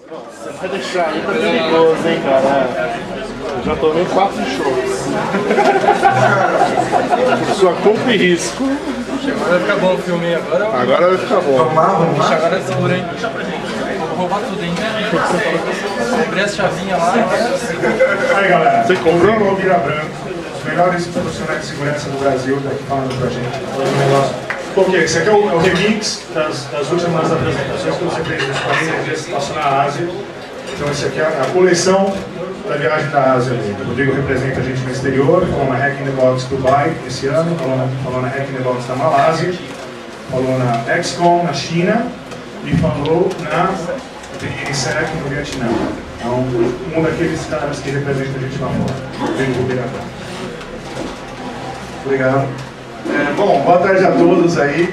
Você vai deixar aí, tá perigoso, hein, cara? Eu já tomei 4 shows. Por sua conta e risco. Agora vai ficar bom o filme agora. Agora vai ficar bom. Vamos lá. Agora é seguro, hein? Vou roubar tudo, hein? Comprei as chavinhas lá. Aí, galera. Você comprou? Rodrigo Vira Branco, os melhores profissionais de segurança do Brasil, tá aqui falando com a gente. Ok, esse aqui é o remix das últimas apresentações que você fez nos 40 dias que passou na Ásia. Então, esse aqui é a coleção da viagem da Ásia. O Rodrigo representa a gente no exterior, falou na Hack in the Box Dubai esse ano, falou na Hack in the Box da Malásia, falou na XCOM na China e falou na INSEC no Vietnã. Então, um daqueles caras que representa a gente lá fora. Rodrigo Vira Branco. Obrigado. Bom, boa tarde a todos aí.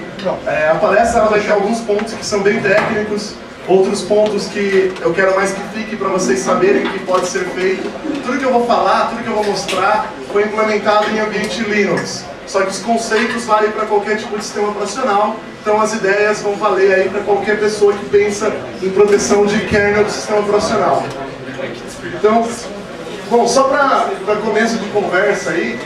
A palestra ela vai ter alguns pontos que são bem técnicos, outros pontos que eu quero mais que fique para vocês saberem que pode ser feito. Tudo que eu vou falar, tudo que eu vou mostrar foi implementado em ambiente Linux. Só que os conceitos valem para qualquer tipo de sistema operacional, então as ideias vão valer aí para qualquer pessoa que pensa em proteção de kernel do sistema operacional. Então, bom, só para começo de conversa aí,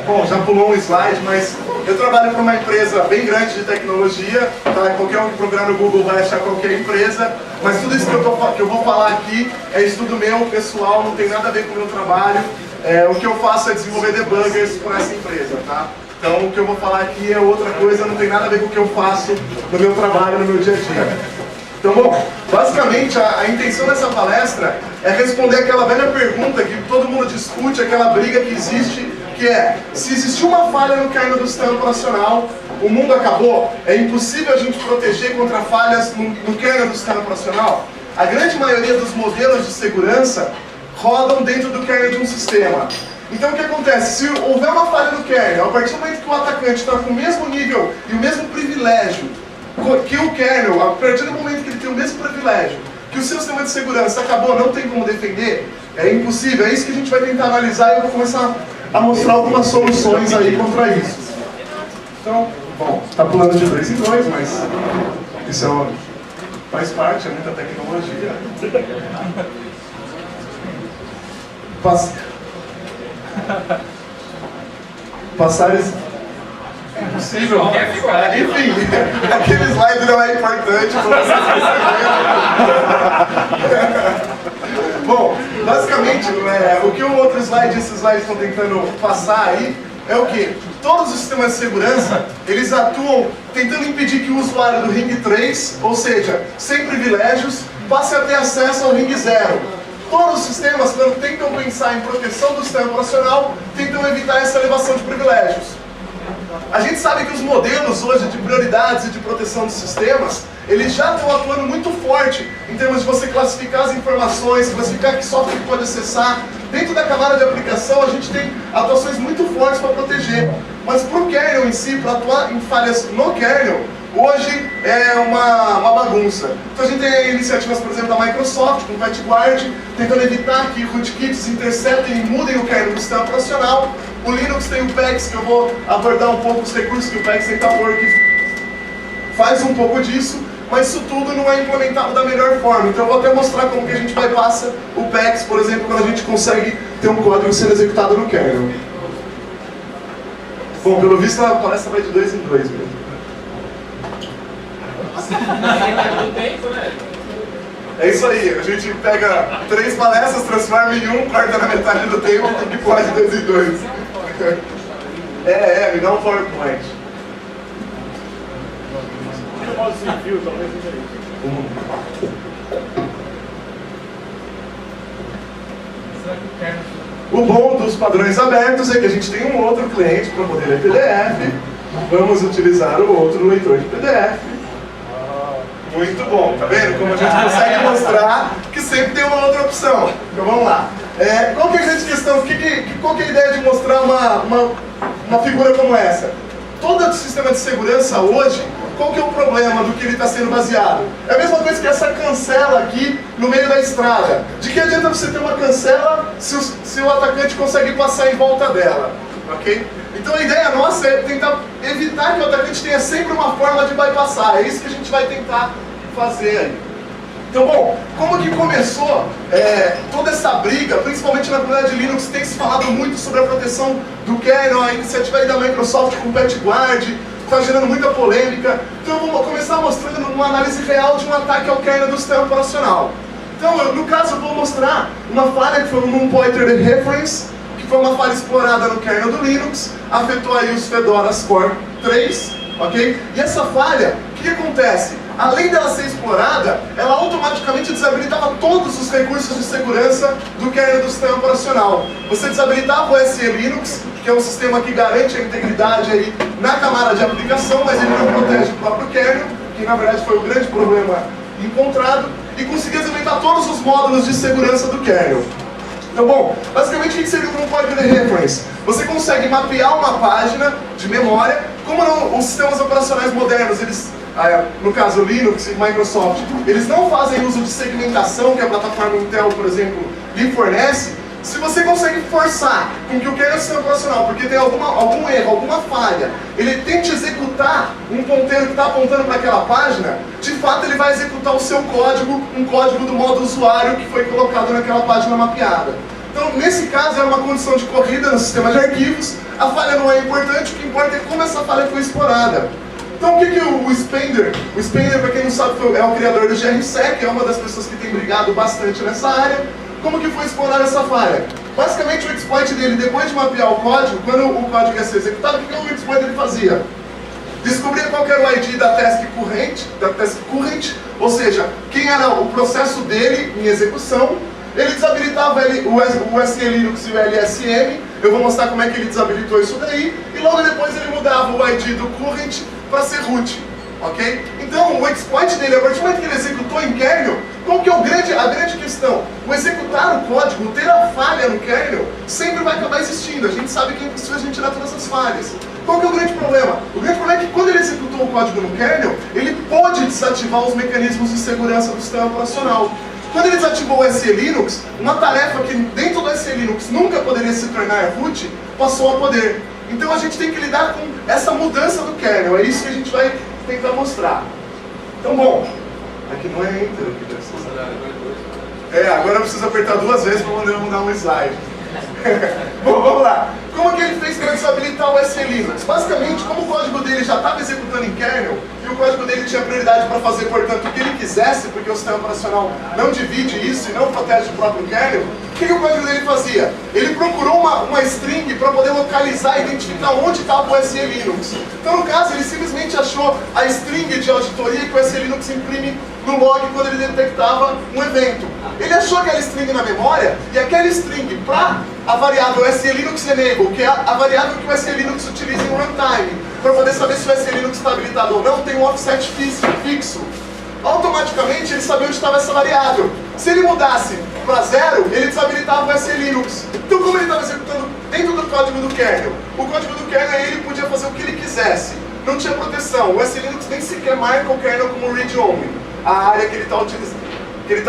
bom, já pulou um slide, mas eu trabalho para uma empresa bem grande de tecnologia, tá? Qualquer um que procurar no Google vai achar qualquer empresa, mas tudo isso que eu vou falar aqui é estudo meu, pessoal, não tem nada a ver com o meu trabalho. O que eu faço é desenvolver debuggers para essa empresa, tá? Então o que eu vou falar aqui é outra coisa, não tem nada a ver com o que eu faço no meu trabalho, no meu dia a dia. Então, bom, basicamente a intenção dessa palestra é responder aquela velha pergunta que todo mundo discute, aquela briga que existe, que é, se existiu uma falha no kernel do sistema operacional, o mundo acabou? É impossível a gente proteger contra falhas no kernel do sistema operacional? A grande maioria dos modelos de segurança rodam dentro do kernel de um sistema. Então o que acontece? Se houver uma falha no kernel, a partir do momento que o atacante está com o mesmo nível e o mesmo privilégio que o kernel, a partir do momento que ele tem o mesmo privilégio, que o seu sistema de segurança acabou, não tem como defender, é impossível. É isso que a gente vai tentar analisar e eu vou começar a mostrar algumas soluções aí contra isso. Então, bom, está pulando de 2 em 2, mas isso faz parte, é muita tecnologia. Passar esse... É impossível. Enfim, aquele slide não é importante para vocês perceberem. Bom, basicamente, o que o outro slide e esse slide estão tentando passar aí é o que? Todos os sistemas de segurança, eles atuam tentando impedir que o usuário do Ring 3, ou seja, sem privilégios, passe a ter acesso ao Ring 0. Todos os sistemas, quando tentam pensar em proteção do sistema operacional, tentam evitar essa elevação de privilégios. A gente sabe que os modelos hoje de prioridades e de proteção dos sistemas, eles já estão atuando muito forte em termos de você classificar as informações, classificar que software que pode acessar. Dentro da camada de aplicação, a gente tem atuações muito fortes para proteger. Mas para o kernel em si, para atuar em falhas no kernel, hoje é uma bagunça. Então a gente tem iniciativas, por exemplo, da Microsoft, com o PatchGuard, tentando evitar que rootkits interceptem e mudem o kernel do sistema operacional. O Linux tem o PEX, que eu vou abordar um pouco os recursos que o PEX tenta pôr, que faz um pouco disso, mas isso tudo não é implementado da melhor forma. Então eu vou até mostrar como que a gente bypassa o PEX, por exemplo, quando a gente consegue ter um código sendo executado no kernel. Bom, pelo visto a palestra vai de 2 em 2 mesmo. É isso aí, a gente pega 3 palestras, transforma em 1, corta na metade do tempo e pode de 2 em 2. Me dá um PowerPoint. O bom dos padrões abertos é que a gente tem um outro cliente para poder ler PDF. Vamos utilizar o outro leitor de PDF. Muito bom, tá vendo? Como a gente consegue mostrar que sempre tem uma outra opção. Então vamos lá. Qual que é a grande questão? Qual que é a ideia de mostrar uma figura como essa? Todo sistema de segurança hoje, qual que é o problema do que ele está sendo baseado? É a mesma coisa que essa cancela aqui no meio da estrada. De que adianta você ter uma cancela se o atacante consegue passar em volta dela? Ok? Então a ideia nossa é tentar evitar que o atacante tenha sempre uma forma de bypassar. É isso que a gente vai tentar fazer aí. Então, bom, como que começou toda essa briga, principalmente na comunidade de Linux, tem se falado muito sobre a proteção do kernel, a iniciativa aí da Microsoft com o PatchGuard, está gerando muita polêmica. Então eu vou começar mostrando uma análise real de um ataque ao kernel do sistema operacional. Então, no caso, eu vou mostrar uma falha que foi um pointer de reference, que foi uma falha explorada no kernel do Linux, afetou aí os Fedora Core 3, ok? E essa falha, o que acontece? Além dela ser explorada, ela automaticamente desabilitava todos os recursos de segurança do kernel do sistema operacional. Você desabilitava o SE Linux, que é um sistema que garante a integridade aí na camada de aplicação, mas ele não protege o próprio kernel, que na verdade foi o grande problema encontrado, e conseguia desabilitar todos os módulos de segurança do kernel. Então, bom, basicamente o que seria um código de reference? Você consegue mapear uma página de memória, como os sistemas operacionais modernos, eles, no caso Linux e Microsoft, eles não fazem uso de segmentação, que a plataforma Intel, por exemplo, lhe fornece. Se você consegue forçar com que o kernel do sistema operacional, porque tem algum erro, alguma falha, ele tente executar um ponteiro que está apontando para aquela página, de fato ele vai executar o seu código, um código do modo usuário que foi colocado naquela página mapeada. Então, nesse caso, era uma condição de corrida no sistema de arquivos, a falha não é importante, o que importa é como essa falha foi explorada. Então, o que o Spender, para quem não sabe, é o criador do GRSec, é uma das pessoas que tem brigado bastante nessa área. Como que foi explorada essa falha? Basicamente, o exploit dele, depois de mapear o código, quando o código ia ser executado, o que o exploit dele fazia? Descobria qual era o ID da task current, ou seja, quem era o processo dele em execução. Ele desabilitava o SE Linux e o LSM, eu vou mostrar como é que ele desabilitou isso daí, e logo depois ele mudava o ID do current para ser root, ok? Então, o exploit dele, a partir do momento que ele executou em kernel, qual que é a grande questão? O executar o código, ter a falha no kernel, sempre vai acabar existindo, a gente sabe que é impossível a gente tirar todas as falhas. Qual que é o grande problema? O grande problema é que quando ele executou o código no kernel, ele pôde desativar os mecanismos de segurança do sistema operacional. Quando ele desativou o SE Linux, uma tarefa que dentro do SE Linux nunca poderia se tornar root, passou a poder. Então a gente tem que lidar com essa mudança do kernel, é isso que a gente vai tentar mostrar. Então, bom, aqui não é Enter, aqui deve ser. Agora eu preciso apertar 2 vezes para poder mudar um slide. Bom, vamos lá. Como que ele fez para desabilitar o SE Linux? Basicamente, como o código dele já estava executando em kernel, e o código dele tinha prioridade para fazer, portanto, o que ele quisesse, porque o sistema operacional não divide isso e não protege o próprio kernel, o que o código dele fazia? Ele procurou uma string para poder localizar e identificar onde estava o SE Linux. Então, no caso, ele simplesmente achou a string de auditoria que o SE Linux imprime no log quando ele detectava um evento. Ele achou aquela string na memória, e aquela string para a variável SE Linux Enable, que é a variável que o SE Linux utiliza em runtime, para poder saber se o SE Linux está habilitado ou não, tem um offset fixo. Automaticamente ele sabia onde estava essa variável. Se ele mudasse para 0, ele desabilitava o SE Linux. Então, como ele estava executando dentro do código do kernel, o código do kernel ele podia fazer o que ele quisesse. Não tinha proteção. O SE Linux nem sequer marca o kernel como read-only, a área que ele está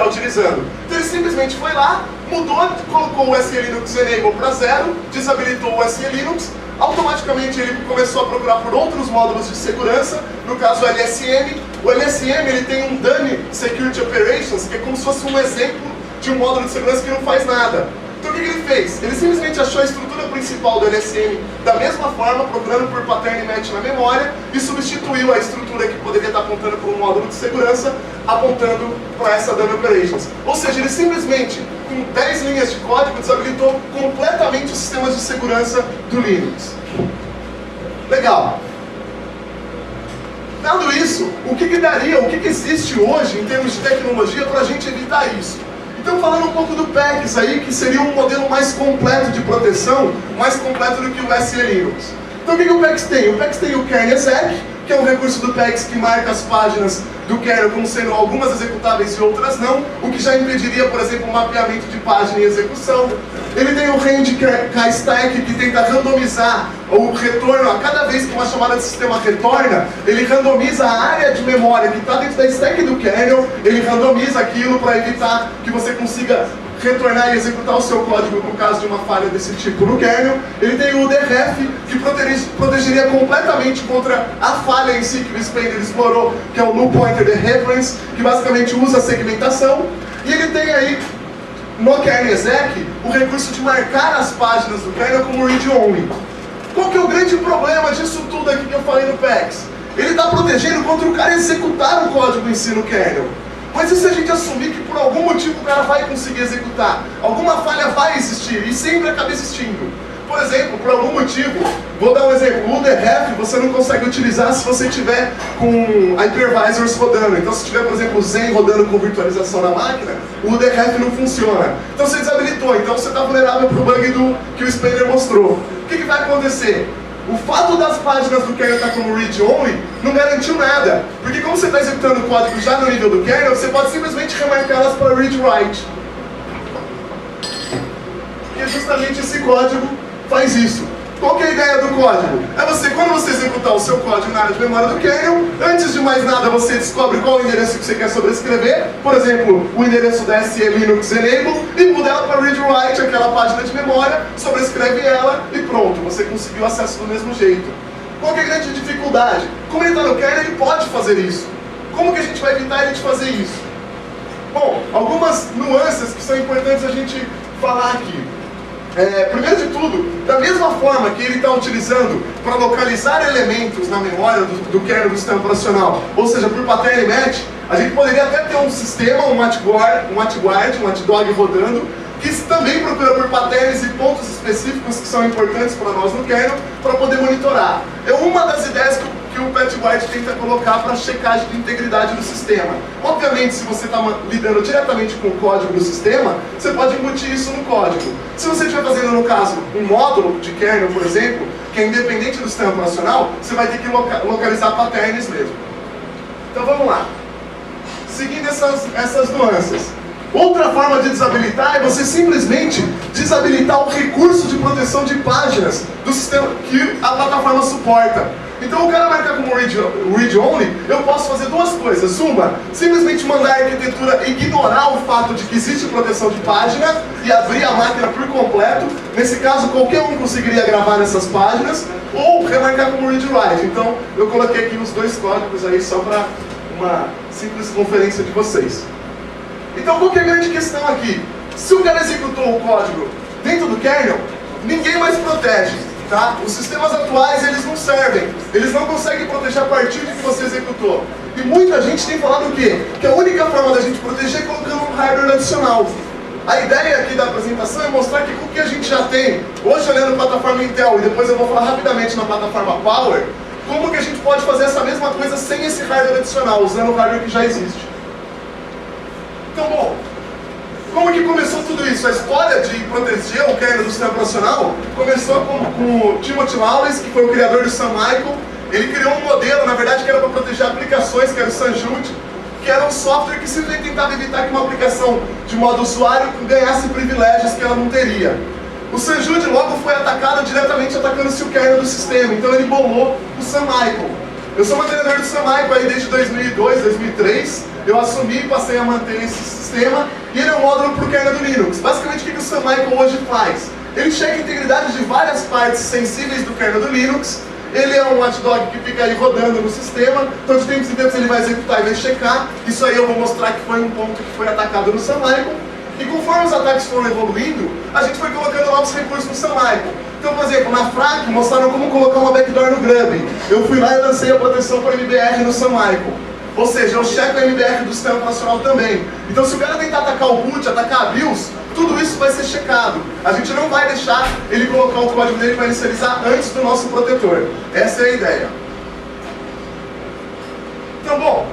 utilizando. Então ele simplesmente foi lá, mudou, colocou o SE Linux Enable para 0, desabilitou o SE Linux, automaticamente ele começou a procurar por outros módulos de segurança, no caso o LSM. O LSM ele tem um Dummy Security Operations, que é como se fosse um exemplo de um módulo de segurança que não faz nada. Então o que ele fez? Ele simplesmente achou a estrutura principal do LSM da mesma forma, procurando por pattern match na memória, e substituiu a estrutura que poderia estar apontando para um módulo de segurança, apontando para essa Dummy Operations. Ou seja, ele simplesmente, com 10 linhas de código, desabilitou completamente os sistemas de segurança do Linux. Legal. Dado isso, o que existe hoje em termos de tecnologia para a gente evitar isso? Então, falando um pouco do PEX aí, que seria um modelo mais completo de proteção, mais completo do que o SE Linux. Então, o que o PEX tem? O PEX tem o kernexec, que é um recurso do PEX que marca as páginas do kernel como sendo algumas executáveis e outras não, o que já impediria, por exemplo, o mapeamento de página em execução. Ele tem o range kstack, que tenta randomizar o retorno. A cada vez que uma chamada de sistema retorna, ele randomiza a área de memória que está dentro da stack do kernel, ele randomiza aquilo para evitar que você consiga retornar e executar o seu código no caso de uma falha desse tipo no kernel. Ele tem o UDRef, que protegeria completamente contra a falha em si que o Spender explorou, que é o Null Pointer Dereference, que basicamente usa a segmentação. E ele tem aí, no kernel exec, o recurso de marcar as páginas do kernel como read-only. Qual que é o grande problema disso tudo aqui que eu falei no PEX? Ele está protegendo contra o cara executar o código em si no kernel. Mas e se a gente assumir que por algum motivo o cara vai conseguir executar? Alguma falha vai existir e sempre acaba existindo. Por exemplo, por algum motivo, vou dar um exemplo, o UDRef você não consegue utilizar se você tiver com a hypervisors rodando. Então se tiver, por exemplo, o Zen rodando com virtualização na máquina, o UDRef não funciona. Então você desabilitou, então você está vulnerável para o bug que o Spender mostrou. O que vai acontecer? O fato das páginas do kernel estar como read-only não garantiu nada, porque como você está executando o código já no nível do kernel, você pode simplesmente remarcá-las para read-write. E justamente esse código faz isso. Qual que é a ideia do código? É você, quando você executar o seu código na área de memória do kernel, antes de mais nada você descobre qual é o endereço que você quer sobrescrever, por exemplo, o endereço da SE Linux Enable, e muda ela para read-write, aquela página de memória, sobrescreve ela e pronto, você conseguiu acesso do mesmo jeito. Qual que é a grande dificuldade? Como ele está no kernel, ele pode fazer isso. Como que a gente vai evitar ele de fazer isso? Bom, algumas nuances que são importantes a gente falar aqui. Primeiro de tudo, da mesma forma que ele está utilizando para localizar elementos na memória do kernel do sistema operacional, ou seja, por pattern match, a gente poderia até ter um sistema, um watchdog rodando, que também procura por patterns e pontos específicos que são importantes para nós no kernel, para poder monitorar. É uma das ideias que o PatchGuard tenta colocar para checagem de integridade do sistema. Obviamente, se você está lidando diretamente com o código do sistema, você pode embutir isso no código. Se você estiver fazendo, no caso, um módulo de kernel, por exemplo, que é independente do sistema operacional, você vai ter que localizar patterns mesmo. Então vamos lá. Seguindo essas nuances. Outra forma de desabilitar é você simplesmente desabilitar o recurso de proteção de páginas do sistema que a plataforma suporta. Então o cara marcar como read-only, eu posso fazer duas coisas. Uma, simplesmente mandar a arquitetura ignorar o fato de que existe proteção de página e abrir a máquina por completo. Nesse caso, qualquer um conseguiria gravar nessas páginas, ou remarcar como read-write. Então eu coloquei aqui os dois códigos aí só para uma simples conferência de vocês. Então qual que é a grande questão aqui? Se o cara executou o código dentro do kernel, ninguém mais protege, tá? Os sistemas atuais, eles não servem, eles não conseguem proteger a partir de que você executou. E muita gente tem falado o quê? Que a única forma da gente proteger é colocando um hardware adicional. A ideia aqui da apresentação é mostrar que com o que a gente já tem, hoje olhando a plataforma Intel, e depois eu vou falar rapidamente na plataforma Power, como que a gente pode fazer essa mesma coisa sem esse hardware adicional, usando o hardware que já existe. Então, bom, como que começou tudo isso? A história de proteger o kernel do sistema operacional começou com o Timothy Lawless, que foi o criador do Sun Michael. Ele criou um modelo, na verdade, que era para proteger aplicações, que era o Sunjude, que era um software que simplesmente tentava evitar que uma aplicação de modo usuário ganhasse privilégios que ela não teria. O Sunjude logo foi atacado diretamente atacando-se o kernel do sistema, então ele bolou o Sun Michael. Eu sou mantenedor do Sun Michael aí desde 2002, 2003, eu assumi e passei a manter esse sistema, e ele é um módulo para o kernel do Linux. Basicamente, o que o Sun Michael hoje faz? Ele checa a integridade de várias partes sensíveis do kernel do Linux. Ele é um watchdog que fica aí rodando no sistema, então de tempos em tempos ele vai executar e vai checar. Isso aí eu vou mostrar que foi um ponto que foi atacado no Sun Michael. E conforme os ataques foram evoluindo, a gente foi colocando novos recursos no Sun Michael. Então, por exemplo, na FRAC mostraram como colocar uma backdoor no Grub. Eu fui lá e lancei a proteção para MBR no Sun Michael. Ou seja, eu checo a MBR do sistema operacional também. Então, se o cara tentar atacar o boot, atacar a BIOS, tudo isso vai ser checado. A gente não vai deixar ele colocar o código dele para inicializar antes do nosso protetor. Essa é a ideia. Então, bom,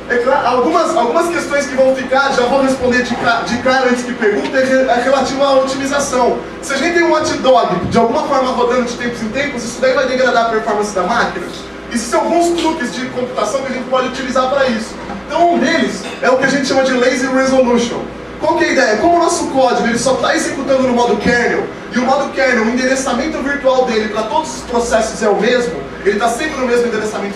é claro, algumas questões que vão ficar, já vou responder de cara antes que pergunta, é relativo à otimização. Se a gente tem um watchdog de alguma forma rodando de tempos em tempos, isso daí vai degradar a performance da máquina. Existem alguns truques de computação que a gente pode utilizar para isso. Então um deles é o que a gente chama de lazy resolution. Qual que é a ideia? Como o nosso código ele só está executando no modo kernel, e o modo kernel, o endereçamento virtual dele para todos os processos é o mesmo, ele está sempre no mesmo endereçamento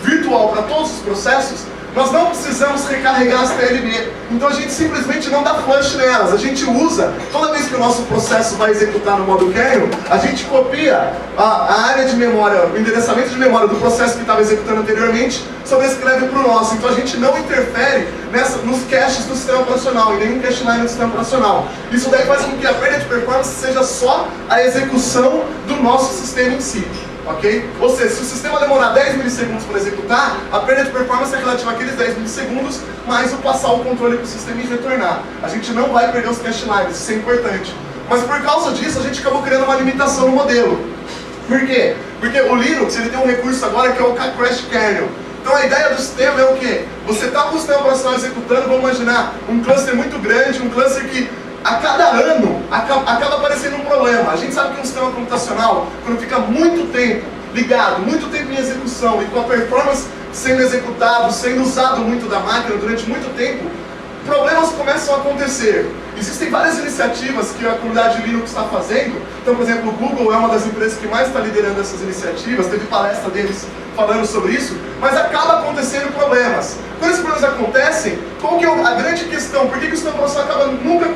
virtual para todos os processos, Nós não precisamos recarregar as TLB, então a gente simplesmente não dá flush nelas. A gente usa, toda vez que o nosso processo vai executar no modo kernel, a gente copia a área de memória, o endereçamento de memória do processo que estava executando anteriormente, sobrescreve para o nosso. Então a gente não interfere nos caches do sistema operacional, em nenhum cache line do sistema operacional. Isso daí faz com que a perda de performance seja só a execução do nosso sistema em si. Okay? Ou seja, se o sistema demorar 10 milissegundos para executar, a perda de performance é relativa àqueles 10 milissegundos, mais o passar o controle para o sistema e retornar. A gente não vai perder os cache lines, isso é importante. Mas por causa disso, a gente acabou criando uma limitação no modelo. Por quê? Porque o Linux ele tem um recurso agora que é o K-Crash Kernel. Então a ideia do sistema é o quê? Você está com o sistema operacional executando, vamos imaginar, um cluster muito grande, um cluster que a cada ano acaba aparecendo um problema. A gente sabe que um sistema computacional, quando fica muito tempo ligado, muito tempo em execução e com a performance sendo executado, sendo usado muito da máquina durante muito tempo, problemas começam a acontecer. Existem várias iniciativas que a comunidade Linux está fazendo. Então, por exemplo, o Google é uma das empresas que mais está liderando essas iniciativas, teve palestra deles falando sobre isso, mas acaba acontecendo problemas. Quando esses problemas acontecem, qual que é a grande questão? Por que o sistema operacional acaba nunca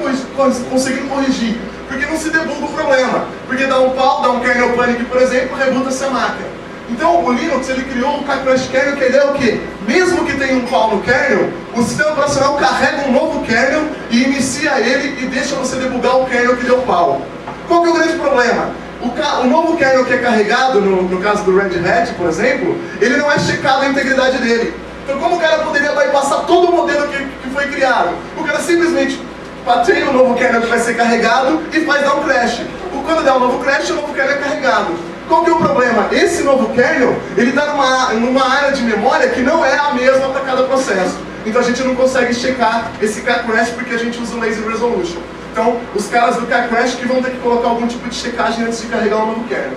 conseguindo corrigir? Porque não se debuga o problema. Porque dá um pau, dá um kernel panic, por exemplo, rebuta-se a máquina. Então o Linux ele criou o K-Crash Kernel, que a ideia é o quê? Mesmo que tenha um pau no kernel, o sistema operacional carrega um novo kernel e inicia ele e deixa você debugar o kernel que deu pau. Qual que é o grande problema? O novo kernel que é carregado, no caso do Red Hat, por exemplo, ele não é checado a integridade dele. Então como o cara poderia bypassar todo o modelo que foi criado? O cara simplesmente pateia o novo kernel que vai ser carregado e faz dar um crash. Quando der um novo crash, o novo kernel é carregado. Qual que é o problema? Esse novo kernel, ele está numa área de memória que não é a mesma para cada processo. Então a gente não consegue checar esse K-Crash porque a gente usa o Lazy Resolution. Então, os caras do K-Crash que vão ter que colocar algum tipo de checagem antes de carregar um novo kernel.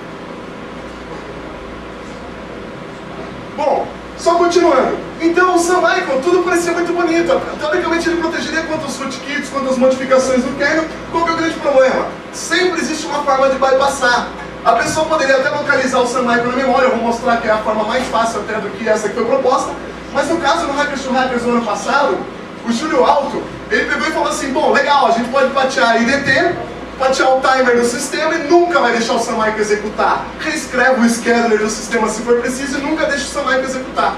Bom, só continuando. Então, o Sun Micro, tudo parecia muito bonito. Teoricamente, ele protegeria quanto os rootkits, quanto as modificações do kernel. Qual que é o grande problema? Sempre existe uma forma de bypassar. A pessoa poderia até localizar o Sun Micro na memória. Eu vou mostrar que é a forma mais fácil até do que essa que foi proposta. Mas no caso, no Hackers to Hackers no ano passado, o Júlio Alto, ele pegou e falou assim, bom, legal, a gente pode patear a IDT, patear o timer do sistema e nunca vai deixar o Sun Micro executar. Reescreve o scheduler do sistema se for preciso e nunca deixa o Sun Micro executar.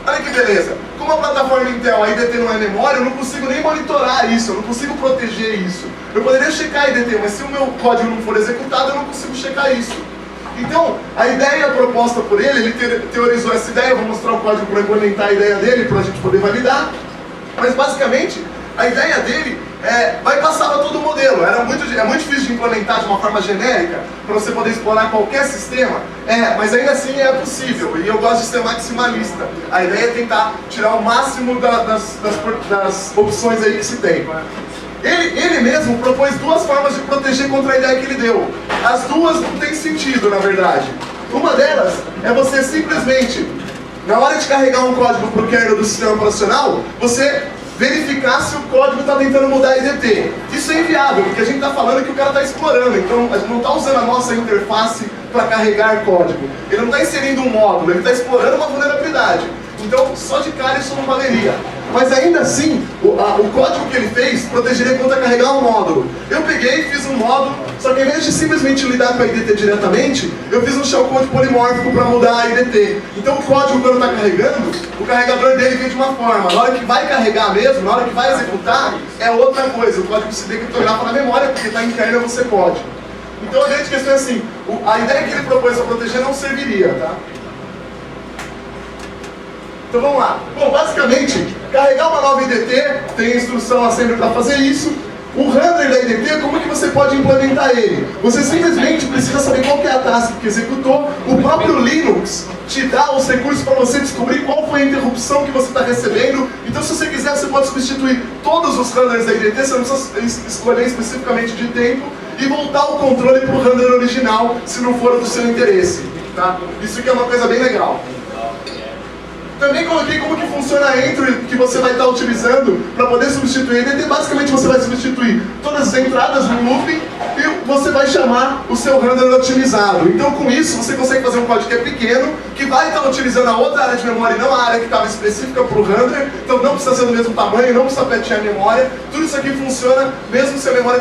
Olha que beleza. Como a plataforma Intel, a IDT não é memória, eu não consigo nem monitorar isso, eu não consigo proteger isso. Eu poderia checar a IDT, mas se o meu código não for executado, eu não consigo checar isso. Então, a ideia proposta por ele teorizou essa ideia, eu vou mostrar o código para implementar a ideia dele, para a gente poder validar. Mas basicamente, a ideia dele vai passar para todo o modelo. É muito difícil de implementar de uma forma genérica, para você poder explorar qualquer sistema, mas ainda assim é possível, e eu gosto de ser maximalista. A ideia é tentar tirar o máximo das opções aí que se tem. Ele mesmo propôs duas formas de proteger contra a ideia que ele deu. As duas não têm sentido, na verdade. Uma delas é você simplesmente, na hora de carregar um código para o kernel do sistema operacional, você verificar se o código está tentando mudar a IDT. Isso é inviável, porque a gente está falando que o cara está explorando, então a gente não está usando a nossa interface para carregar código. Ele não está inserindo um módulo, ele está explorando uma vulnerabilidade. Então, só de cara isso não valeria. Mas ainda assim, o código que ele fez protegeria contra carregar um módulo. Eu peguei e fiz um módulo, só que ao invés de simplesmente lidar com a IDT diretamente, eu fiz um shellcode polimórfico para mudar a IDT. Então o código, quando está carregando, o carregador dele vem de uma forma. Na hora que vai carregar mesmo, na hora que vai executar, é outra coisa. O código se decriptografa na memória, porque está em kernel, você pode. Então a grande questão é assim, a ideia que ele propôs para proteger não serviria, tá? Então vamos lá. Bom, basicamente, carregar uma nova IDT, tem instrução assembly para fazer isso. O handler da IDT, como é que você pode implementar ele? Você simplesmente precisa saber qual que é a task que executou. O próprio Linux te dá os recursos para você descobrir qual foi a interrupção que você está recebendo. Então se você quiser, você pode substituir todos os handlers da IDT, você não precisa escolher especificamente de tempo, e voltar o controle para o handler original, se não for do seu interesse. Tá? Isso aqui é uma coisa bem legal. Também coloquei como que funciona a entry que você vai estar utilizando para poder substituir. E basicamente você vai substituir todas as entradas no looping e você vai chamar o seu handler otimizado. Então com isso você consegue fazer um código que é pequeno, que vai estar utilizando a outra área de memória e não a área que estava específica para o handler. Então não precisa ser do mesmo tamanho, não precisa petear a memória. Tudo isso aqui funciona mesmo se a memória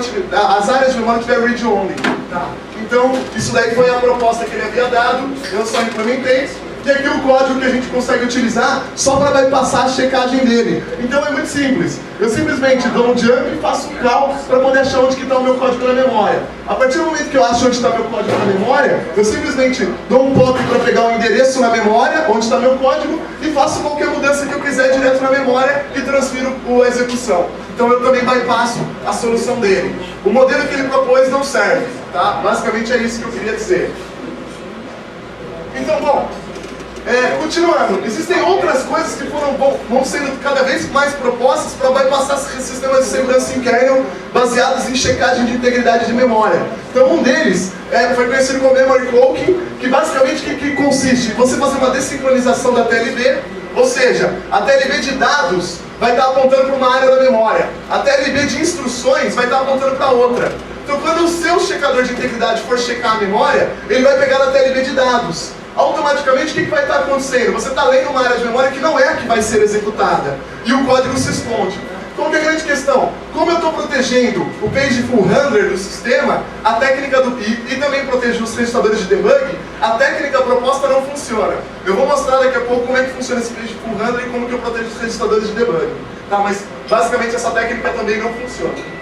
as áreas de memória tiver read-only. Tá? Então isso daí foi a proposta que ele havia dado, eu só implementei. E aqui o código que a gente consegue utilizar só para bypassar a checagem dele. Então é muito simples. Eu simplesmente dou um jump e faço um call para poder achar onde está o meu código na memória. A partir do momento que eu acho onde está meu código na memória, eu simplesmente dou um pop para pegar o endereço na memória, onde está meu código, e faço qualquer mudança que eu quiser direto na memória e transfiro a execução. Então eu também bypasso a solução dele. O modelo que ele propôs não serve. Tá? Basicamente é isso que eu queria dizer. Então, bom... continuando, existem outras coisas que vão sendo cada vez mais propostas para bypassar sistemas de segurança em kernel baseados em checagem de integridade de memória. Então um deles foi conhecido como Memory Cloaking, que basicamente que consiste em você fazer uma desincronização da TLB, ou seja, a TLB de dados vai estar apontando para uma área da memória, a TLB de instruções vai estar apontando para outra. Então quando o seu checador de integridade for checar a memória, ele vai pegar a TLB de dados. Automaticamente, o que vai estar acontecendo? Você está lendo uma área de memória que não é a que vai ser executada. E o código se esconde. Qual que é a grande questão? Como eu estou protegendo o pageful handler do sistema, a técnica e também protejo os registradores de debug, a técnica proposta não funciona. Eu vou mostrar daqui a pouco como é que funciona esse pageful handler e como que eu protejo os registradores de debug. Tá? Mas, basicamente, essa técnica também não funciona.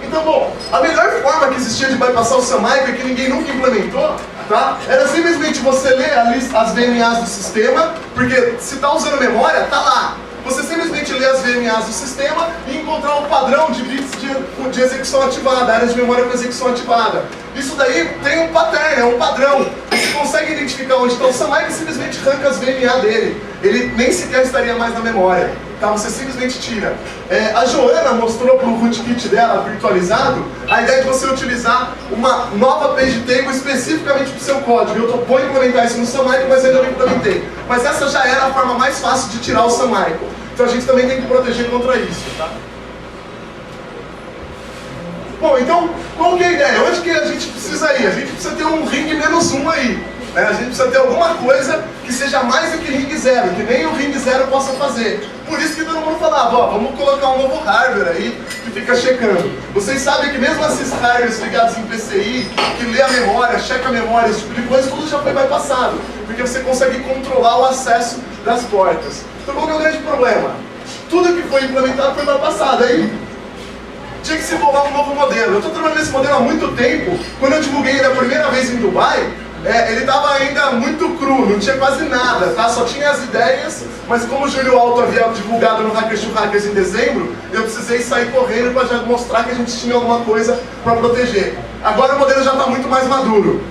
Então, bom, a melhor forma que existia de bypassar o SAMICA, que ninguém nunca implementou, tá? Era simplesmente você ler as VMAs do sistema, porque se está usando memória, está lá. Você simplesmente lê as VMAs do sistema e encontrar um padrão de bits de execução ativada, áreas de memória com execução ativada. Isso daí tem um pattern, é um padrão. Você consegue identificar onde está o SAMICA e simplesmente arranca as VMA dele. Ele nem sequer estaria mais na memória. Tá? Você simplesmente tira. A Joana mostrou para o rootkit dela, virtualizado, a ideia de você utilizar uma nova page table especificamente para o seu código. Eu vou implementar isso no SAMICA, mas ainda não implementei. Mas essa já era a forma mais fácil de tirar o SAMICA. Então a gente também tem que proteger contra isso. Tá? Bom, então, qual que é a ideia? Onde que a gente precisa ir? A gente precisa ter um ring -1 aí. Né? A gente precisa ter alguma coisa que seja mais do que ring 0, que nem o ring 0 possa fazer. Por isso que todo mundo falava, ó, vamos colocar um novo hardware aí que fica checando. Vocês sabem que mesmo esses hardwares ligados em PCI, que lê a memória, checa a memória, esse tipo de coisa, tudo já foi bypassado. Porque você consegue controlar o acesso das portas. Então qual que é o grande problema? Tudo que foi implementado foi bypassado. Aí tinha que se bolar um novo modelo. Eu estou trabalhando nesse modelo há muito tempo. Quando eu divulguei ele a primeira vez em Dubai, ele estava ainda muito cru, não tinha quase nada, tá? Só tinha as ideias, mas como o Júlio Alto havia divulgado no Hackers to Hackers em dezembro, eu precisei sair correndo para já mostrar que a gente tinha alguma coisa para proteger. Agora o modelo já está muito mais maduro.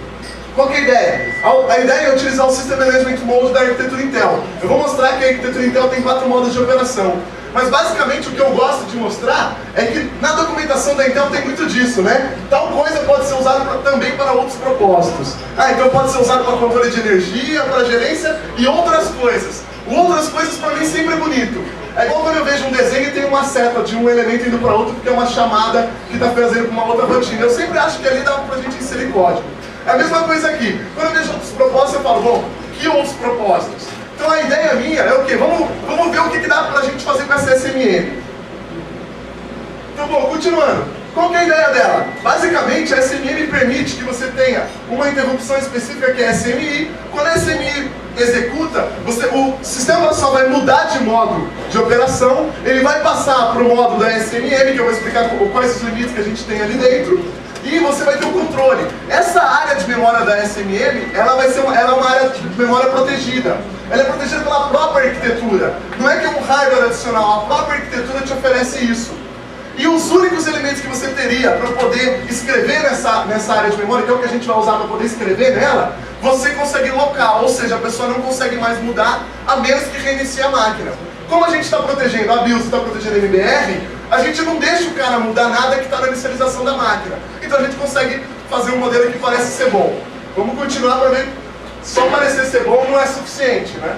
Qual que é a ideia? A ideia é utilizar o System Management Mode da arquitetura Intel. Eu vou mostrar que a arquitetura Intel tem 4 modos de operação. Mas basicamente o que eu gosto de mostrar é que na documentação da Intel tem muito disso, né? Tal coisa pode ser usada também para outros propósitos. Então pode ser usado para controle de energia, para gerência e outras coisas. O outras coisas para mim sempre é bonito. É igual quando eu vejo um desenho e tem uma seta de um elemento indo para outro porque é uma chamada que está fazendo com uma outra rotina. Eu sempre acho que ali dá para a gente inserir código. É a mesma coisa aqui. Quando eu vejo outros propósitos eu falo, bom, que outros propósitos? Então a ideia minha é o quê? Vamos ver o que dá pra gente fazer com essa SMM. Então, bom, continuando. Qual que é a ideia dela? Basicamente, a SMM permite que você tenha uma interrupção específica que é a SMI. Quando a SMI executa, o sistema só vai mudar de modo de operação, ele vai passar para o modo da SMM, que eu vou explicar quais os limites que a gente tem ali dentro. E você vai ter o controle. Essa área de memória da SMM, ela é uma área de memória protegida. Ela é protegida pela própria arquitetura. Não é que é um hardware adicional, a própria arquitetura te oferece isso. E os únicos elementos que você teria para poder escrever nessa área de memória, que é o que a gente vai usar para poder escrever nela, você consegue local, ou seja, a pessoa não consegue mais mudar, a menos que reinicie a máquina. Como a gente está protegendo a BIOS, está protegendo a MBR, a gente não deixa o cara mudar nada que está na inicialização da máquina. Então a gente consegue fazer um modelo que parece ser bom. Vamos continuar para ver. Só parecer ser bom não é suficiente, né?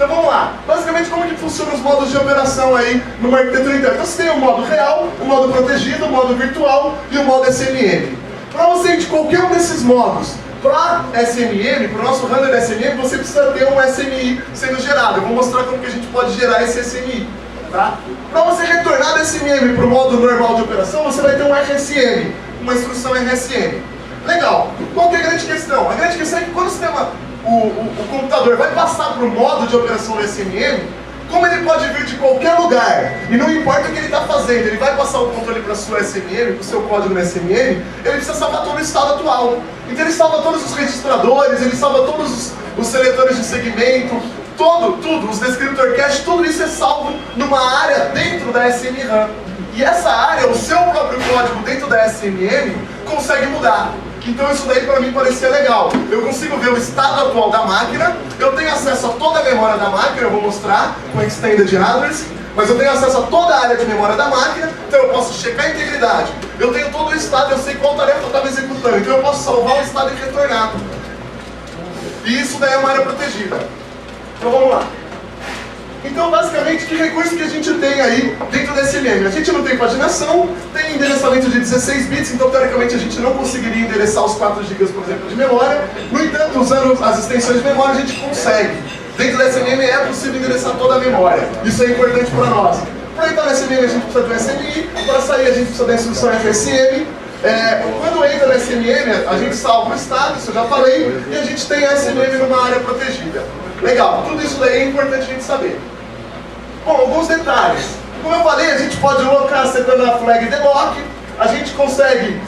Então vamos lá. Basicamente, como que funcionam os modos de operação aí numa arquitetura interna? Então você tem o modo real, o modo protegido, o modo virtual e o modo SMM. Para você ir de qualquer um desses modos para SMM, para o nosso render SMM, você precisa ter um SMI sendo gerado. Eu vou mostrar como que a gente pode gerar esse SMI. Tá? Para você retornar do SMM para o modo normal de operação, você vai ter um RSM, uma instrução RSM. Legal. Qual que é a grande questão? A grande questão é que quando você tem o computador vai passar para o modo de operação do SMM, como ele pode vir de qualquer lugar, e não importa o que ele está fazendo, ele vai passar o controle para a sua SMM, para o seu código no SMM, ele precisa salvar todo o estado atual. Então ele salva todos os registradores, ele salva todos os seletores de segmento, tudo, os descriptor cache, tudo isso é salvo numa área dentro da SMRAM. E essa área, o seu próprio código dentro da SMM, consegue mudar. Então isso daí para mim parecia legal. Eu consigo ver o estado atual da máquina, eu tenho acesso a toda a memória da máquina, eu vou mostrar com Extended Address, mas eu tenho acesso a toda a área de memória da máquina, então eu posso checar a integridade. Eu tenho todo o estado, eu sei qual tarefa eu estava executando, então eu posso salvar o estado e retornar. E isso daí é uma área protegida. Então vamos lá. Então, basicamente, que recurso que a gente tem aí dentro da SMM? A gente não tem paginação, tem endereçamento de 16 bits, então, teoricamente, a gente não conseguiria endereçar os 4 GB, por exemplo, de memória. No entanto, usando as extensões de memória, a gente consegue. Dentro da SMM é possível endereçar toda a memória. Isso é importante para nós. Para entrar na SMM, a gente precisa de um SMI, para sair, a gente precisa da instrução FSM. Quando entra na SMM, a gente salva o estado, isso eu já falei, e a gente tem a SMM numa área protegida. Legal, tudo isso daí é importante a gente saber. Bom, alguns detalhes. Como eu falei, a gente pode locar setando a flag delock, a gente consegue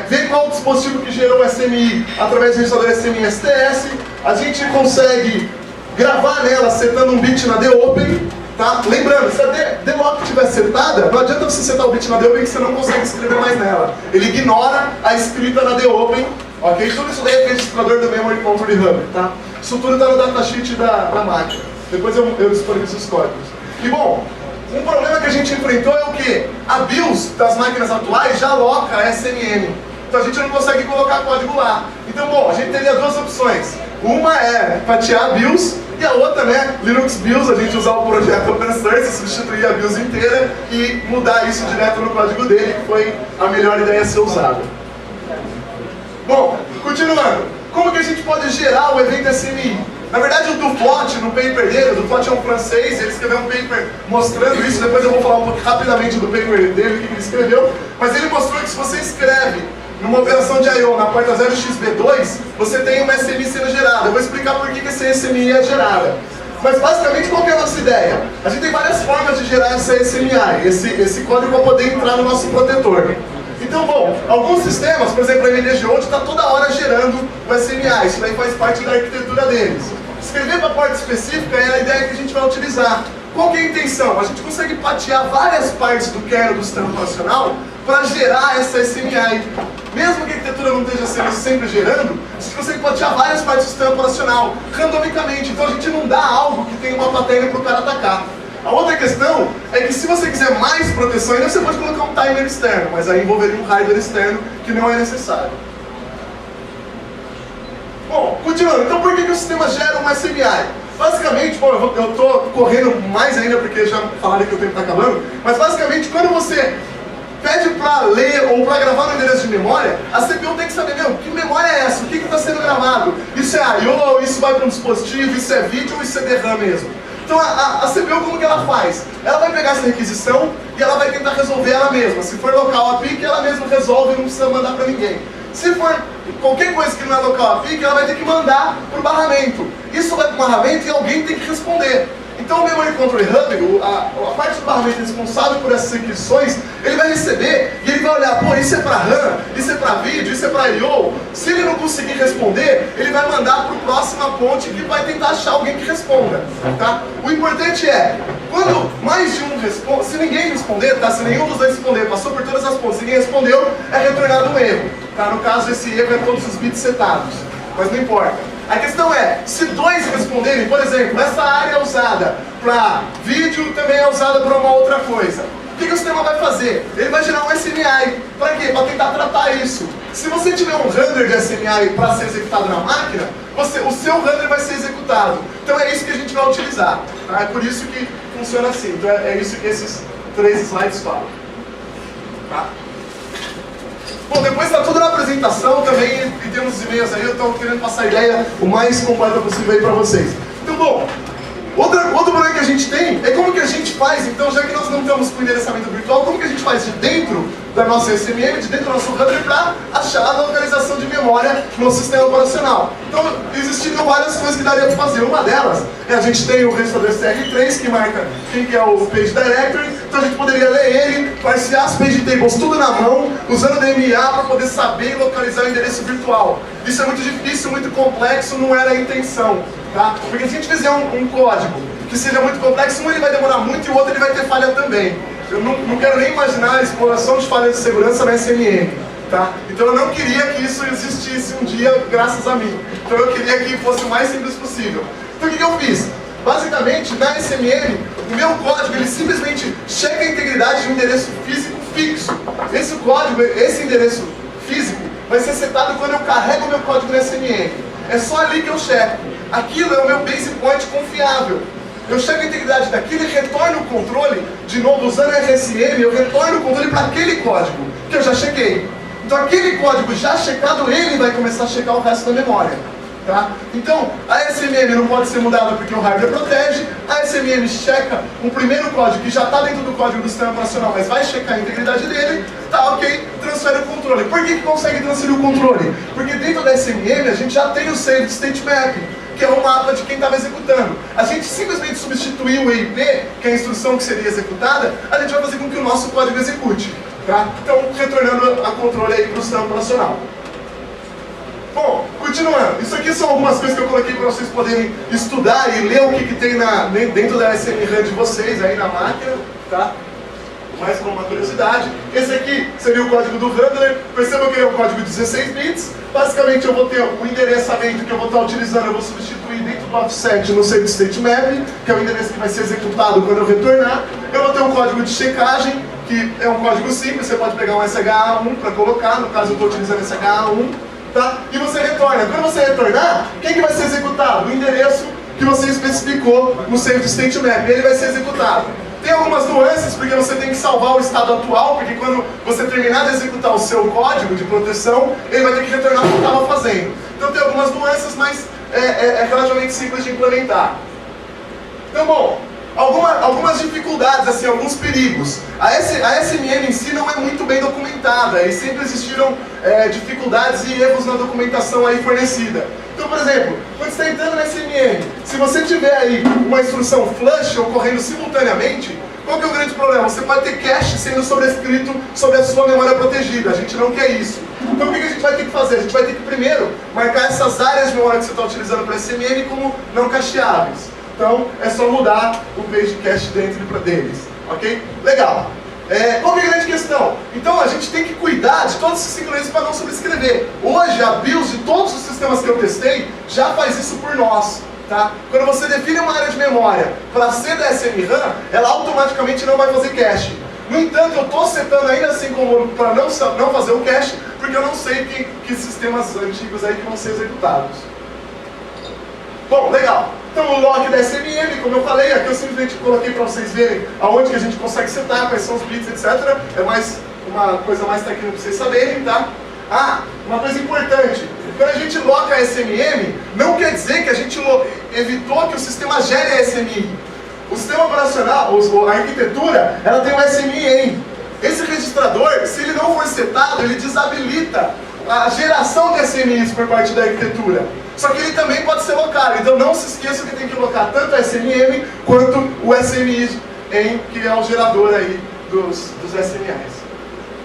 ver qual o dispositivo que gerou o SMI através do registrador SMI STS, a gente consegue gravar nela setando um bit na DOpen, tá? Lembrando, se a delock estiver setada, não adianta você setar o bit na DOpen que você não consegue escrever mais nela. Ele ignora a escrita na DOpen, ok? Tudo isso daí é registrador do Memory Control Hub, tá? Isso tudo está no datasheet da máquina. Depois eu disponibilizo os códigos. E bom, um problema que a gente enfrentou é o que? A BIOS das máquinas atuais já aloca a SMM. Então a gente não consegue colocar código lá. Então, bom, a gente teria duas opções. Uma é fatiar a BIOS e a outra, né, Linux BIOS, a gente usar o projeto open source, substituir a BIOS inteira e mudar isso direto no código dele, que foi a melhor ideia a ser usada. Bom, continuando. Como que a gente pode gerar o evento SMI? Na verdade, o Duflot, no paper dele, o Duflot é um francês, ele escreveu um paper mostrando isso, depois eu vou falar um pouco rapidamente do paper dele, o que ele escreveu, mas ele mostrou que se você escreve numa operação de I/O na porta 0xB2, você tem uma SMI sendo gerada. Eu vou explicar por que essa SMI é gerada. Mas basicamente, qual que é a nossa ideia? A gente tem várias formas de gerar essa SMI, esse código para poder entrar no nosso protetor. Então, bom, alguns sistemas, por exemplo, a MDGOld está toda hora gerando o SMI, isso daí faz parte da arquitetura deles. Escrever para a porta específica é a ideia que a gente vai utilizar. Qual que é a intenção? A gente consegue patear várias partes do kernel do sistema operacional para gerar essa SMI. Mesmo que a arquitetura não esteja sempre gerando, a gente consegue patear várias partes do sistema operacional, randomicamente. Então a gente não dá algo que tem uma pattern para o cara atacar. A outra questão é que se você quiser mais proteção, ainda você pode colocar um timer externo, mas aí envolveria um hardware externo que não é necessário. Bom, continuando, então por que o sistema gera um SMI? Basicamente, bom, eu estou correndo mais ainda porque já falaram que o tempo está acabando, mas basicamente quando você pede para ler ou para gravar no endereço de memória, a CPU tem que saber, meu, que memória é essa? O que está sendo gravado? Isso é I/O, isso vai para um dispositivo, isso é vídeo ou isso é DRAM mesmo? Então a CPU como que ela faz? Ela vai pegar essa requisição e ela vai tentar resolver ela mesma. Se for local API, ela mesma resolve e não precisa mandar para ninguém. Se for qualquer coisa que não é local API, ela vai ter que mandar para o barramento. Isso vai para o barramento e alguém tem que responder. Então o Memory Control Hub, a parte do barramento responsável por essas requisições, ele vai receber e ele vai olhar, pô, isso é para RAM, isso é para vídeo, isso é para I/O. Se ele não conseguir responder, ele vai mandar para a próxima ponte que vai tentar achar alguém que responda. Tá? O importante é, quando mais de um responde, se ninguém responder, tá? Se nenhum dos dois responder, passou por todas as pontes, ninguém respondeu, é retornado um erro. Tá? No caso, esse erro é todos os bits setados, mas não importa. A questão é, se dois responderem, por exemplo, essa área é usada para vídeo, também é usada para uma outra coisa. O que o sistema vai fazer? Ele vai gerar um SMI. Para quê? Para tentar tratar isso. Se você tiver um render de SMI para ser executado na máquina, o seu handler vai ser executado. Então é isso que a gente vai utilizar. Tá? É por isso que funciona assim. Então é isso que esses 3 slides falam. Tá? Bom, depois está tudo na apresentação também, e temos os e-mails aí, eu estou querendo passar a ideia o mais completa possível aí para vocês. Então, bom, outro problema que a gente tem é como que a gente faz, então, já que nós não estamos com endereçamento virtual, como que a gente faz de dentro da nossa SMM, de dentro do nosso handler, para achar a localização de memória no sistema operacional. Então, existiram várias coisas que daria para fazer. Uma delas é a gente tem o registrador CR3, que marca quem que é o Page Directory, então a gente poderia ler ele, parsear as Page Tables tudo na mão, usando o DMA para poder saber e localizar o endereço virtual. Isso é muito difícil, muito complexo, não era a intenção. Tá? Porque se a gente fizer um código que seja muito complexo, um ele vai demorar muito e o outro ele vai ter falha também. Eu não quero nem imaginar a exploração de falhas de segurança na SMM. Tá? Então eu não queria que isso existisse um dia graças a mim. Então eu queria que fosse o mais simples possível. Então o que eu fiz? Basicamente, na SMM, o meu código ele simplesmente checa a integridade de um endereço físico fixo. Esse código, esse endereço físico, vai ser setado quando eu carrego o meu código na SMM. É só ali que eu checo. Aquilo é o meu base point confiável. Eu checo a integridade daquilo e retorno o controle, de novo usando RSM, eu retorno o controle para aquele código que eu já chequei. Então aquele código já checado, ele vai começar a checar o resto da memória. Tá? Então a SMM não pode ser mudada porque o hardware protege, a SMM checa um primeiro código que já está dentro do código do sistema operacional, mas vai checar a integridade dele, tá ok, transfere o controle. Por que consegue transferir o controle? Porque dentro da SMM a gente já tem o Saved State Mapping, que é o mapa de quem estava executando. A gente simplesmente substituiu o EIP, que é a instrução que seria executada, a gente vai fazer com que o nosso código execute. Tá? Então, retornando a controle aí para o sistema operacional. Bom, continuando. Isso aqui são algumas coisas que eu coloquei para vocês poderem estudar e ler o que tem dentro da SMRAM de vocês aí na máquina. Tá? Mais como uma curiosidade. Esse aqui seria o código do handler. Percebam que ele é um código de 16 bits. Basicamente eu vou ter o endereçamento que eu vou estar utilizando, eu vou substituir dentro do offset no Saved State Map, que é o endereço que vai ser executado quando eu retornar. Eu vou ter um código de checagem, que é um código simples, você pode pegar um SHA1 para colocar, no caso eu estou utilizando SHA1, tá? E você retorna. Quando você retornar, quem que vai ser executado? O endereço que você especificou no Saved State Map, ele vai ser executado. Tem algumas nuances, porque você tem que salvar o estado atual, porque quando você terminar de executar o seu código de proteção, ele vai ter que retornar o que estava fazendo. Então tem algumas nuances, mas é relativamente simples de implementar. Então, bom, algumas dificuldades, assim, alguns perigos. A SMM em si não é muito bem documentada, e sempre existiram dificuldades e erros na documentação aí fornecida. Então, por exemplo, quando você está entrando na SMM, se você tiver aí uma instrução flush ocorrendo simultaneamente, qual que é o grande problema? Você pode ter cache sendo sobrescrito sobre a sua memória protegida. A gente não quer isso. Então o que a gente vai ter que fazer? A gente vai ter que primeiro marcar essas áreas de memória que você está utilizando para SMM como não cacheáveis. Então é só mudar o page cache dentro deles. Ok? Legal. Qual que é a grande questão? Então a gente tem que cuidar de todos esses sincronismos para não sobrescrever. Hoje a BIOS de todos os sistemas que eu testei já faz isso por nós. Tá? Quando você define uma área de memória para ser da SMRAM, ela automaticamente não vai fazer cache. No entanto, eu estou setando ainda assim como para não fazer o cache, porque eu não sei que sistemas antigos aí que vão ser executados. Bom, legal. Então o log da SMM, como eu falei, aqui eu simplesmente coloquei para vocês verem aonde que a gente consegue setar, quais são os bits, etc. É mais uma coisa mais técnica para vocês saberem, tá? Ah, uma coisa importante. Quando a gente loca a SMM, não quer dizer que a gente evitou que o sistema gere a SMI. O sistema operacional, a arquitetura, ela tem um SMI em. Esse registrador, se ele não for setado, ele desabilita a geração de SMIs por parte da arquitetura. Só que ele também pode ser locado, então não se esqueça que tem que locar tanto a SMM quanto o SMI em, que é o gerador aí dos SMIs.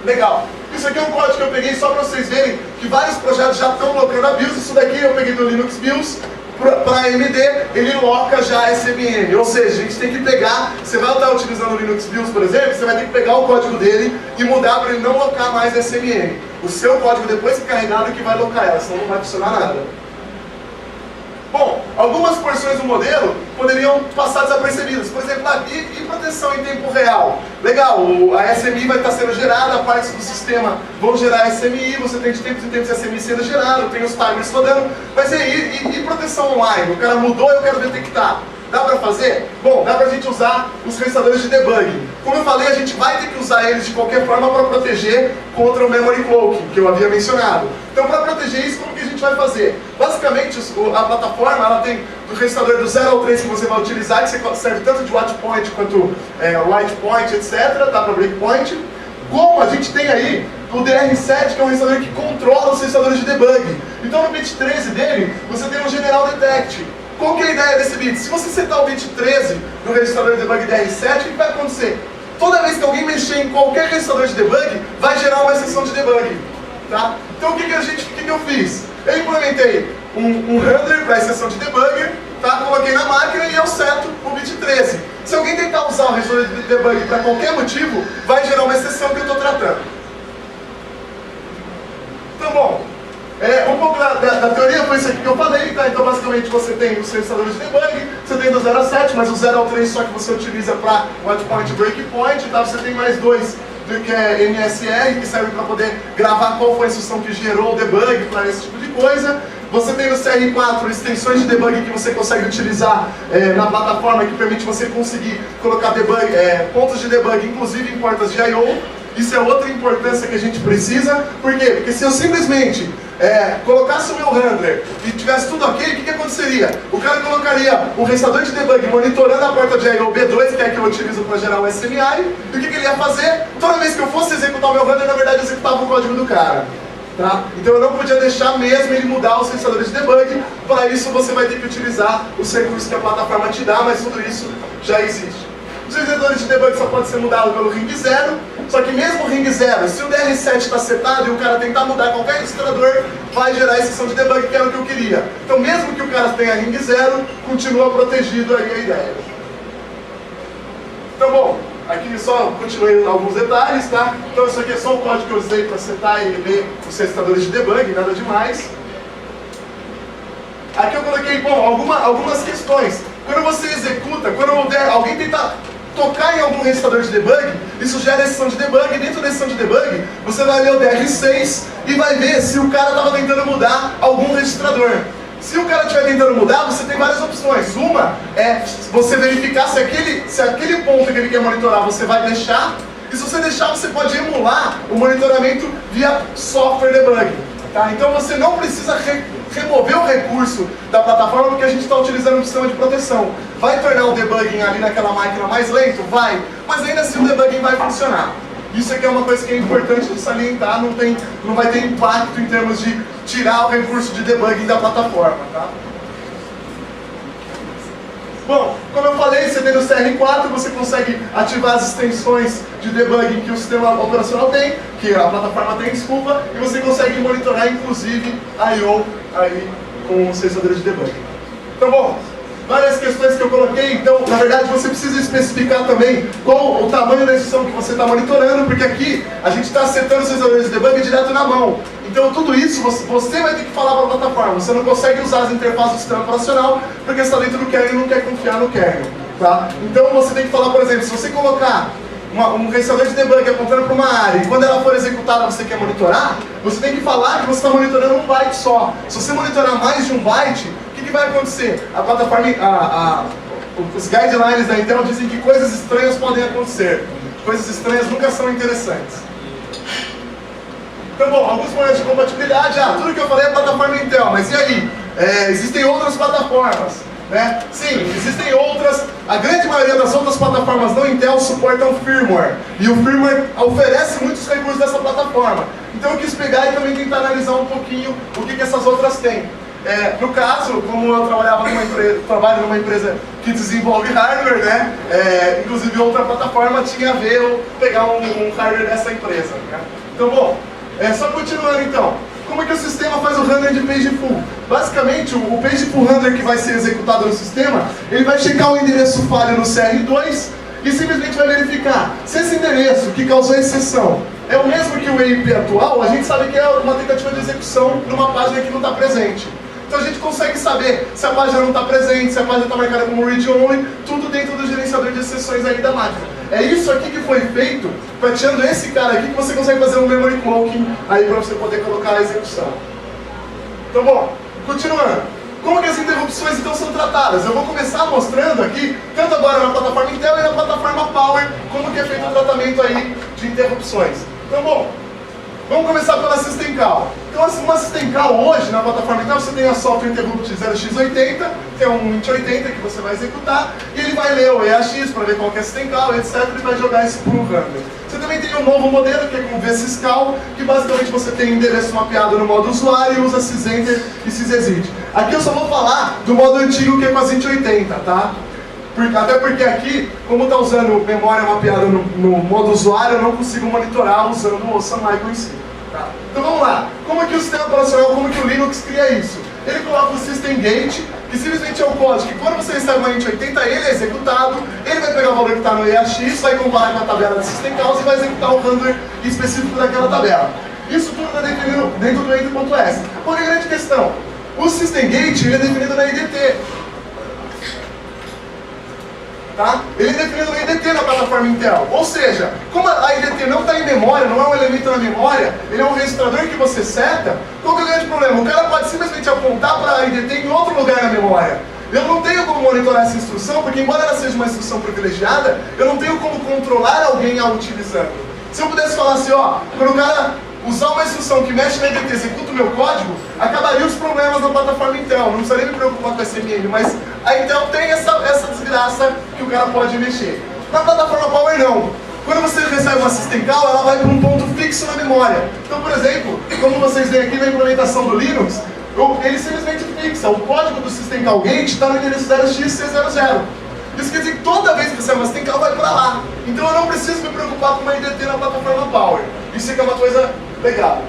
Legal. Isso aqui é um código que eu peguei só para vocês verem que vários projetos já estão locando a BIOS. Isso daqui eu peguei do Linux BIOS. Para AMD, ele loca já a SMM. Ou seja, a gente tem que pegar, você vai estar utilizando o Linux BIOS, por exemplo, você vai ter que pegar o código dele e mudar para ele não locar mais a SMM. O seu código, depois que carregado, é que vai locar ela, senão não vai funcionar nada. Bom, algumas porções do modelo poderiam passar desapercebidas. Por exemplo, e proteção em tempo real. Legal, a SMI vai estar sendo gerada, partes do sistema vão gerar SMI, você tem de tempos em tempos SMI sendo gerado, tem os timers rodando. Mas e proteção online? O cara mudou, eu quero detectar. Dá para fazer? Bom, dá para a gente usar os registradores de debug. Como eu falei, a gente vai ter que usar eles de qualquer forma para proteger contra o memory cloaking, que eu havia mencionado. Então, para proteger isso, como que a gente vai fazer? Basicamente, a plataforma ela tem do registrador do 0 ao 3 que você vai utilizar, que serve tanto de watch point quanto write point, etc., dá para breakpoint. Como a gente tem aí o DR7, que é um registrador que controla os registradores de debug. Então, no bit 13 dele, você tem um General Detect. Qual que é a ideia desse bit? Se você setar o bit 13 no registrador de debug DR7, o que vai acontecer? Toda vez que alguém mexer em qualquer registrador de debug, vai gerar uma exceção de debug. Tá? Então o que eu fiz? Eu implementei um handler para exceção de debug, tá? Coloquei na máquina e eu seto o bit 13. Se alguém tentar usar o registrador de debug para qualquer motivo, vai gerar uma exceção que eu estou tratando. Então, bom, um pouco da teoria foi isso aqui que eu falei, tá? Então basicamente você tem os registradores de debug, você tem do 0 a 7, mas o 0 ao 3 só que você utiliza para watch point e breakpoint, tá? Você tem mais dois do que é MSR, que serve para poder gravar qual foi a instrução que gerou o debug para esse tipo de coisa. Você tem no CR4 extensões de debug que você consegue utilizar na plataforma, que permite você conseguir colocar pontos de debug, inclusive em portas de I/O. Isso é outra importância que a gente precisa. Por quê? Porque se eu simplesmente colocasse o meu handler e tivesse tudo ok, o que aconteceria? O cara colocaria um registrador de debug monitorando a porta de I/O B2, que é a que eu utilizo para gerar o SMI, e o que ele ia fazer? Toda vez que eu fosse executar o meu handler, na verdade executava o código do cara. Tá? Então eu não podia deixar mesmo ele mudar os registradores de debug. Para isso você vai ter que utilizar os recursos que a plataforma te dá, mas tudo isso já existe. Os registradores de debug só podem ser mudados pelo ring 0, só que mesmo o ring 0, se o DR7 está setado e o cara tentar mudar qualquer registrador, vai gerar exceção de debug, que era o que eu queria. Então mesmo que o cara tenha ring 0, continua protegido aí a ideia. Então bom, aqui só continuei alguns detalhes, tá? Então isso aqui é só o código que eu usei para setar e ler os registradores de debug, nada demais. Aqui eu coloquei, bom, algumas questões. Quando você executa, quando alguém tenta tocar em algum registrador de debug, isso gera exceção de debug, e dentro da exceção de debug, você vai ler o DR6 e vai ver se o cara estava tentando mudar algum registrador. Se o cara estiver tentando mudar, você tem várias opções. Uma é você verificar se aquele ponto que ele quer monitorar você vai deixar, e se você deixar, você pode emular o monitoramento via software debug. Tá? Então você não precisa remover o recurso da plataforma, porque a gente está utilizando um sistema de proteção. Vai tornar o debugging ali naquela máquina mais lento? Vai, mas ainda assim o debugging vai funcionar. Isso aqui é uma coisa que é importante de salientar, não vai ter impacto em termos de tirar o recurso de debugging da plataforma. Tá? Bom, como eu falei, você tem no CR4, você consegue ativar as extensões de debugging que o sistema operacional tem, que a plataforma tem, desculpa, e você consegue monitorar inclusive I/O aí com os registradores de debugging. Então, bom, várias questões que eu coloquei. Então, na verdade, você precisa especificar também qual o tamanho da instrução que você está monitorando, porque aqui a gente está setando os registradores de debug direto na mão. Então, tudo isso você vai ter que falar para a plataforma. Você não consegue usar as interfaces do sistema operacional porque você está dentro do kernel e não quer confiar no kernel. Tá? Então, você tem que falar, por exemplo, se você colocar um registrador de debug apontando para uma área e quando ela for executada você quer monitorar, você tem que falar que você está monitorando um byte só. Se você monitorar mais de um byte, o que vai acontecer? A plataforma, os guidelines da Intel dizem que coisas estranhas podem acontecer. Coisas estranhas nunca são interessantes. Então, bom, alguns problemas de compatibilidade. Tudo que eu falei é plataforma Intel, mas e aí? Existem outras plataformas, né? Sim, existem outras. A grande maioria das outras plataformas não Intel suportam firmware. E o firmware oferece muitos recursos dessa plataforma. Então eu quis pegar e também tentar analisar um pouquinho o que essas outras têm. No caso, como eu trabalho numa empresa que desenvolve hardware, né? Inclusive outra plataforma tinha a ver eu pegar um hardware dessa empresa. Né? Então, bom, só continuando então. Como é que o sistema faz o handler de pageful? Basicamente, o pageful handler que vai ser executado no sistema, ele vai checar o endereço falho no CR2 e simplesmente vai verificar se esse endereço que causou exceção é o mesmo que o EIP atual. A gente sabe que é uma tentativa de execução numa página que não está presente. Então a gente consegue saber se a página não está presente, se a página está marcada como read-only, tudo dentro do gerenciador de exceções aí da máquina. É isso aqui que foi feito, tirando esse cara aqui, que você consegue fazer um memory cloaking aí para você poder colocar a execução. Então, bom, continuando. Como que as interrupções então são tratadas? Eu vou começar mostrando aqui, tanto agora na plataforma Intel e na plataforma Power, como que é feito o tratamento aí de interrupções. Então, bom, vamos começar pela System Call. Então, uma System Call hoje, na plataforma Intel, você tem a Software Interrupt 0x80, que é um int80 que você vai executar, e ele vai ler o EAX para ver qual que é a System Call, etc, e vai jogar isso para o Rambler. Você também tem um novo modelo, que é com VSysCall, que basicamente você tem endereço mapeado no modo usuário e usa sysenter e sysexit. Aqui eu só vou falar do modo antigo, que é com as int80, tá? Até porque aqui, como está usando memória mapeada no modo usuário, eu não consigo monitorar usando o Sun Micro em si. Tá? Então vamos lá. Como é que o sistema operacional, como que o Linux cria isso? Ele coloca o System Gate, que simplesmente é o código que quando você recebe uma int80, ele é executado, ele vai pegar o valor que está no EAX, vai comparar com a tabela de System Calls e vai executar o handler específico daquela tabela. Isso tudo está definido dentro do int.s. Qual é a grande questão? O System Gate ele é definido na IDT. Tá? Ele é definido na IDT na plataforma Intel. Ou seja, como a IDT não está em memória, não é um elemento na memória, ele é um registrador que você seta, qual que é o grande problema? O cara pode simplesmente apontar para a IDT em outro lugar na memória. Eu não tenho como monitorar essa instrução, porque embora ela seja uma instrução privilegiada, eu não tenho como controlar alguém a utilizando. Se eu pudesse falar assim, ó, quando o cara usar uma instrução que mexe na IDT, executa o meu código, acabaria os problemas da plataforma Intel. Não precisaria me preocupar com a SMM, mas a Intel tem essa desgraça que o cara pode mexer. Na plataforma Power não. Quando você recebe uma System Call, ela vai para um ponto fixo na memória. Então, por exemplo, como vocês veem aqui na implementação do Linux, ele simplesmente fixa. O código do System Call Gate está no endereço 0xC00. Isso quer dizer que toda vez que você recebe uma System Call, vai para lá. Então eu não preciso me preocupar com uma IDT na plataforma Power. Isso é uma coisa legal.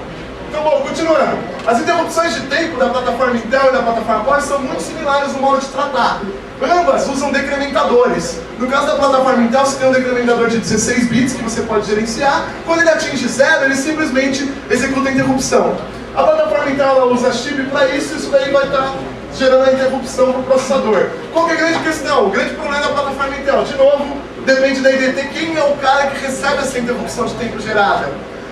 Então, bom, continuando. As interrupções de tempo da plataforma Intel e da plataforma Power são muito similares no modo de tratar. Ambas usam decrementadores. No caso da plataforma Intel, você tem um decrementador de 16 bits que você pode gerenciar. Quando ele atinge 0, ele simplesmente executa a interrupção. A plataforma Intel ela usa chip para isso, isso daí vai estar gerando a interrupção para o processador. Qual que é a grande questão? O grande problema da plataforma Intel, de novo, depende da IDT, quem é o cara que recebe essa interrupção de tempo gerada.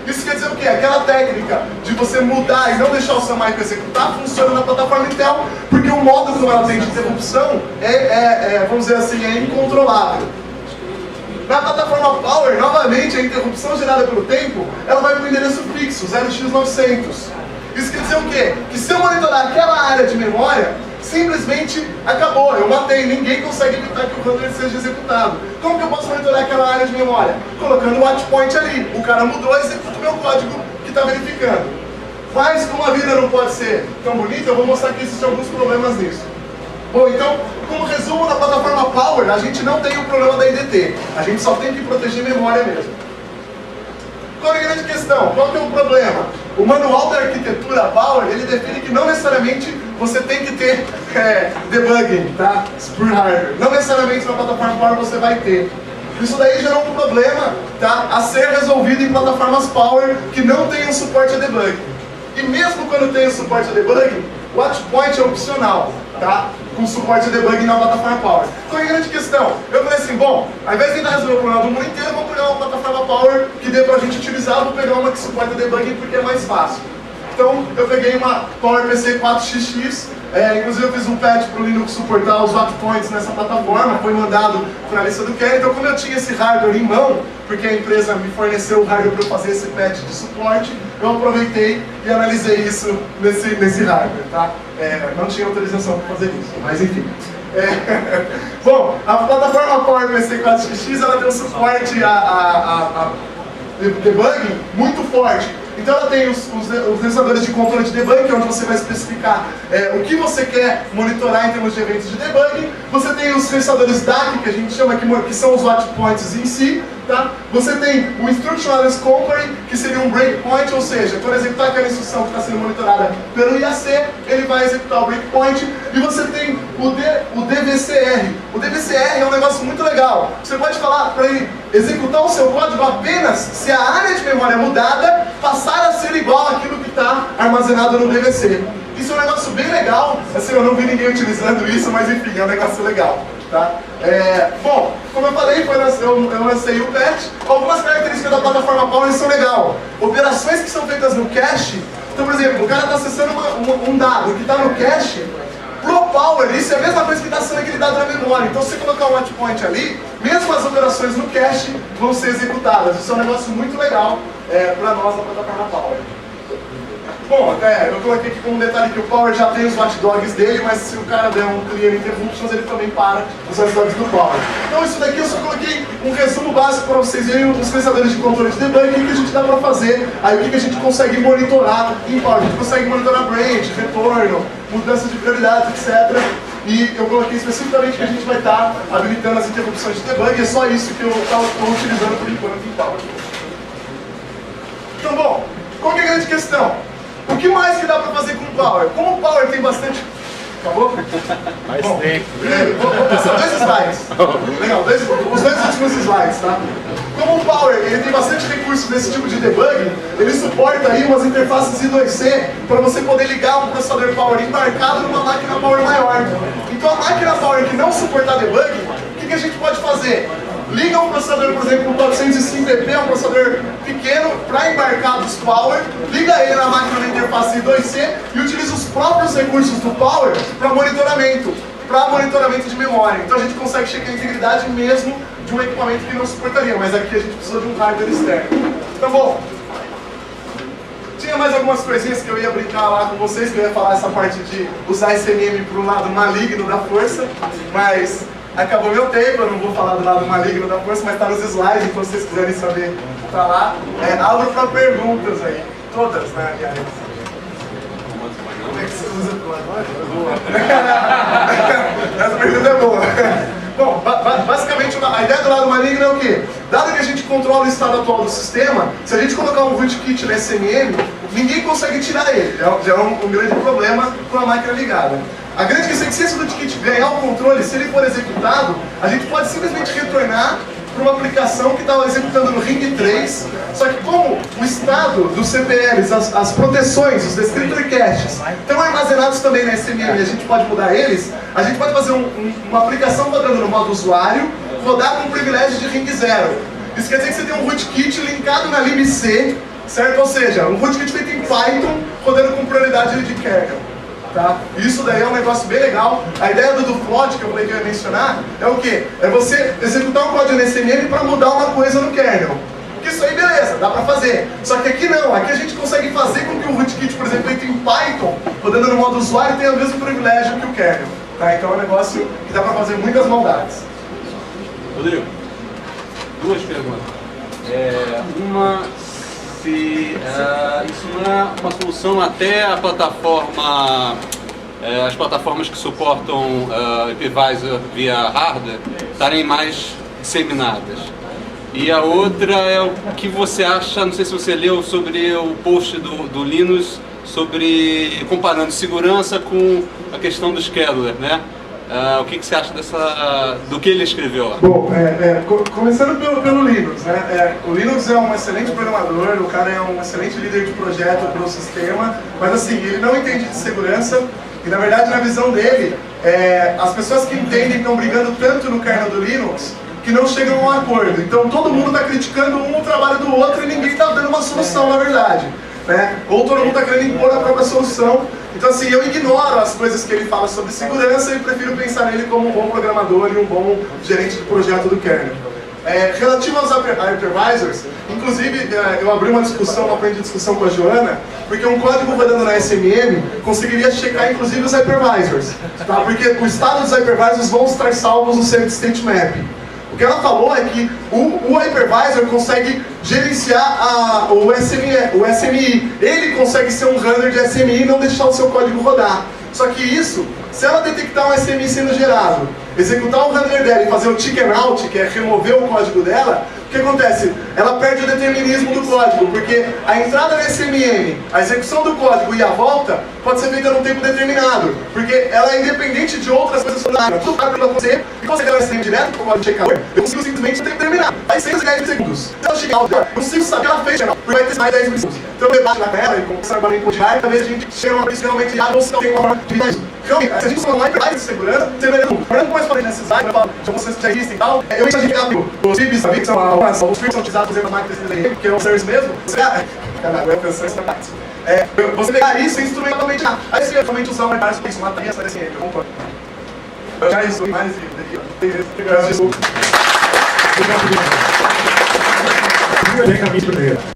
Isso quer dizer o quê? Aquela técnica de você mudar e não deixar o seu micro executar funciona na plataforma Intel, porque o modo como ela tem de interrupção vamos dizer assim, é incontrolável. Na plataforma Power, novamente, a interrupção gerada pelo tempo, ela vai para o endereço fixo, 0x900. Isso quer dizer o quê? Que se eu monitorar aquela área de memória, simplesmente acabou, eu matei, ninguém consegue evitar que o handler seja executado. Como que eu posso monitorar aquela área de memória? Colocando o watchpoint ali. O cara mudou, executa o meu código que está verificando. Mas como a vida não pode ser tão bonita, eu vou mostrar que existem alguns problemas nisso. Bom, então, como resumo, na plataforma Power, a gente não tem o problema da IDT. A gente só tem que proteger memória mesmo. Qual é a grande questão? Qual que é o problema? O manual da arquitetura Power, ele define que não necessariamente você tem que ter debugging, tá? Por hardware. Não necessariamente na plataforma Power você vai ter. Isso daí gerou um problema, tá? A ser resolvido em plataformas Power que não tenham suporte a debugging. E mesmo quando tem o suporte a debugging, o watchpoint é opcional, tá? Com suporte a debugging na plataforma Power. Qual é a grande questão? Eu falei assim, bom, ao invés de tentar resolver o problema do mundo inteiro, vamos pegar uma plataforma Power que dê pra gente utilizar, vou pegar uma que suporta debugging porque é mais fácil. Então, eu peguei uma PowerPC 4XX, inclusive eu fiz um patch para o Linux suportar os watchpoints nessa plataforma, foi mandado para a lista do Kerry. Então, como eu tinha esse hardware em mão, porque a empresa me forneceu o hardware para eu fazer esse patch de suporte, eu aproveitei e analisei isso nesse hardware, tá? Não tinha autorização para fazer isso, mas enfim. Bom, a plataforma PowerPC 4XX ela tem um suporte a debugging muito forte. Então ela tem os registradores de controle de debugging, onde você vai especificar o que você quer monitorar em termos de eventos de debugging. Você tem os registradores DAC, que a gente chama que são os watchpoints em si. Tá? Você tem o Instructional Company, que seria um breakpoint, ou seja, quando executar aquela instrução que está sendo monitorada pelo IAC, ele vai executar o breakpoint. E você tem o DVCR. O DVCR é um negócio muito legal. Você pode falar para ele executar o seu código apenas se a área de memória mudada passar a ser igual àquilo que está armazenado no DVC. Isso é um negócio bem legal. Assim, eu não vi ninguém utilizando isso, mas enfim, é um negócio legal. Tá? Bom, como eu falei, eu lancei o patch. Algumas características da plataforma Power são legais. Operações que são feitas no cache. Então, por exemplo, o cara está acessando um dado que está no cache. Pro Power, isso é a mesma coisa que está sendo aquele dado na memória. Então, se você colocar um watchpoint ali, mesmo as operações no cache vão ser executadas. Isso é um negócio muito legal para nós na plataforma Power. Bom, eu coloquei aqui como um detalhe que o Power já tem os watchdogs dele, mas se o cara der um clear interruptions, ele também para os watchdogs do Power. Então isso daqui eu só coloquei um resumo básico para vocês verem os pensadores de controle de debug, o que a gente dá para fazer, aí o que a gente consegue monitorar em Power. A gente consegue monitorar branch, retorno, mudança de prioridade, etc. E eu coloquei especificamente que a gente vai estar habilitando as interrupções de debug, e é só isso que eu estou utilizando por enquanto em Power. Então, bom, qual que é a grande questão? O que mais que dá para fazer com o Power? Como o Power tem bastante... Acabou? Mais tempo. Vou passar 2 slides. Legal, os 2 últimos slides, tá? Como o Power ele tem bastante recursos nesse tipo de debug, ele suporta aí umas interfaces I2C para você poder ligar um processador Power embarcado numa máquina Power maior. Então a máquina Power que não suportar debug, o que a gente pode fazer? Liga um processador, por exemplo, um 405EP, um processador pequeno, para embarcados Power, liga ele na máquina da interface I2C e utiliza os próprios recursos do Power para monitoramento de memória. Então a gente consegue checar a integridade mesmo de um equipamento que não suportaria, mas aqui a gente precisa de um hardware externo. Então, bom, tinha mais algumas coisinhas que eu ia brincar lá com vocês, que eu ia falar essa parte de usar SMM para o lado maligno da força, mas... acabou meu tempo, eu não vou falar do lado maligno da força, mas está nos slides, então se vocês quiserem saber, tá lá. Abro para perguntas aí, todas, né, aliás. Como é que você usa pro lado? Essa pergunta é boa. Bom, basicamente a ideia do lado maligno é o quê? Dado que a gente controla o estado atual do sistema, se a gente colocar um rootkit no SMM, ninguém consegue tirar ele, já é um grande problema com a máquina ligada. A grande questão é que se esse rootkit ganhar o controle, se ele for executado, a gente pode simplesmente retornar para uma aplicação que estava executando no Ring 3, só que como o estado dos CPLs, as proteções, os descriptor caches, estão armazenados também na SMM e a gente pode mudar eles, a gente pode fazer uma aplicação rodando no modo usuário, rodar com privilégio de Ring 0. Isso quer dizer que você tem um rootkit linkado na libc, certo? Ou seja, um rootkit feito em Python, rodando com prioridade de kernel. Tá? Isso daí é um negócio bem legal. A ideia do float que eu falei que eu ia mencionar é o quê? É você executar um código no SMM para mudar uma coisa no kernel. Porque isso aí beleza, dá para fazer. Só que aqui não, aqui a gente consegue fazer com que o rootkit, por exemplo, feito em Python, rodando no modo usuário, tenha o mesmo privilégio que o kernel. Tá? Então é um negócio que dá para fazer muitas maldades. Rodrigo, 2 perguntas. Uma, se isso não é uma solução até a plataforma, as plataformas que suportam hypervisor via hardware estarem mais disseminadas. E a outra é o que você acha, não sei se você leu sobre o post do Linus, sobre comparando segurança com a questão do scheduler, né? O que você acha do que ele escreveu lá? Bom, começando pelo Linux, né? O Linux é um excelente programador, o cara é um excelente líder de projeto para o sistema, mas assim, ele não entende de segurança e na verdade na visão dele, as pessoas que entendem estão brigando tanto no kernel do Linux que não chegam a um acordo. Então todo mundo está criticando o trabalho do outro e ninguém está dando uma solução na verdade. Né? Ou todo mundo está querendo impor a própria solução. Então assim, eu ignoro as coisas que ele fala sobre segurança e prefiro pensar nele como um bom programador e um bom gerente de projeto do kernel. Relativo aos hypervisors, inclusive eu abri uma discussão com a Joana, porque um código rodando na SMM conseguiria checar inclusive os hypervisors, tá? Porque o estado dos hypervisors vão estar salvos no Saved State Map. O que ela falou é que o hypervisor consegue gerenciar o SMI. Ele consegue ser um runner de SMI e não deixar o seu código rodar. Só que isso, se ela detectar um SMI sendo gerado, executar o runner dela e fazer o chicken out, que é remover o código dela, o que acontece? Ela perde o determinismo do código, porque a entrada no SMM, a execução do código e a volta pode ser feita num tempo determinado, porque ela é independente de outras coisas sobradas. Tudo vai acontecer, e quando você quer esse tempo direto, como a checador, eu consigo simplesmente no tempo determinado. Aí 110 segundos. Se ela chegar ao eu consigo saber ela fez, porque vai ter mais 10 segundos. Então eu debate na tela, e começa a armamento diário, talvez a gente chega a uma principalmente já ou se não tem uma forma de vida isso. Realmente, se a gente falar mais de segurança, você vai ver tudo. Falando mais para nesse slide, eu falo, já vocês já existem e tal, eu vejo a gente os FIBs, sabe, que são os FIBs são utilizados fazendo máquinas de que é o service mesmo, você você pegar isso e instrumentalmente lá. Aí você realmente usar uma base para isso, uma tarefa, para esse eu concordo. Eu já estou mais daqui, ó.